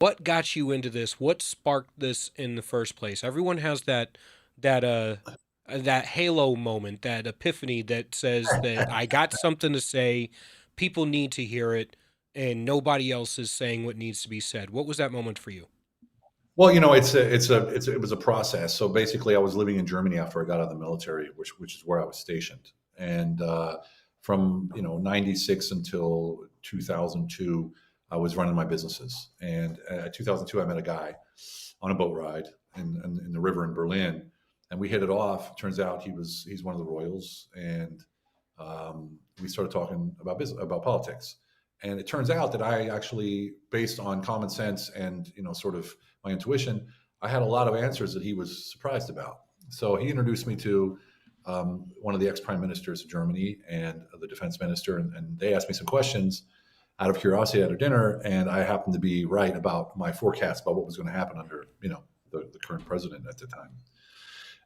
What got you into this? What sparked this in the first place? Everyone has that that halo moment, that epiphany that says that I got something to say, people need to hear it, and nobody else is saying what needs to be said. What was that moment for you? Well, it was a process. So basically, I was living in Germany after I got out of the military, which is where I was stationed, and from '96 until 2002, I was running my businesses. And 2002, I met a guy on a boat ride in the river in Berlin, and we hit it off. Turns out he's one of the royals, and we started talking about business, about politics. And it turns out that I actually, based on common sense and sort of my intuition, I had a lot of answers that he was surprised about. So he introduced me to one of the ex prime ministers of Germany and the defense minister, and they asked me some questions out of curiosity at a dinner, and I happened to be right about my forecast about what was going to happen under the current president at the time.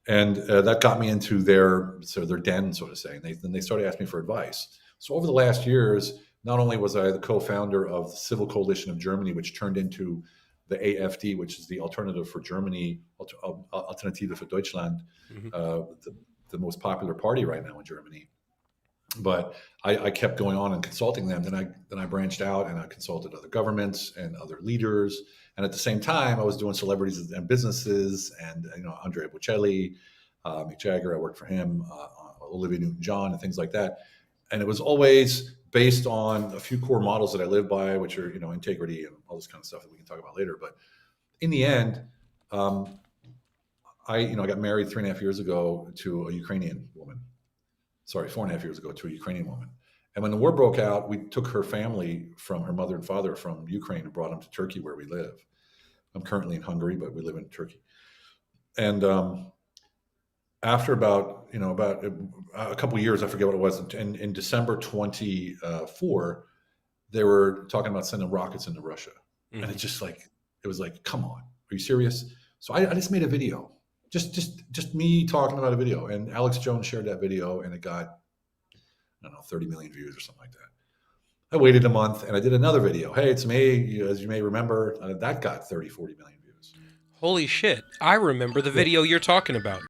And that got me into their den, so to say. And then they started asking me for advice. So over the last years, not only was I the co-founder of the Civil Coalition of Germany, which turned into the AfD, which is the Alternative for Germany, Alternative für Deutschland, Hmm. the most popular party right now in Germany. But I kept going on and consulting them. Then I branched out and I consulted other governments and other leaders. And at the same time, I was doing celebrities and businesses, and Andrea Bocelli, Mick Jagger. I worked for him, Olivia Newton-John, and things like that. And it was always based on a few core models that I live by, which are integrity and all this kind of stuff that we can talk about later. But in the end, um, I got married 3.5 years ago to a Ukrainian woman. Sorry, 4.5 years ago to a Ukrainian woman. And when the war broke out, we took her family from her mother and father from Ukraine and brought them to Turkey, where we live. I'm currently in Hungary, but we live in Turkey. And after about a couple of years, I forget what it was, in December 24, they were talking about sending rockets into Russia. And Hmm. it was like, come on, are you serious? So I just made a video, just me talking about a video. And Alex Jones shared that video, and it got, I don't know, 30 million views or something like that. I waited a month and I did another video. Hey, it's me. As you may remember, that got 30, 40 million views. Holy shit! I remember the Yeah. video you're talking about.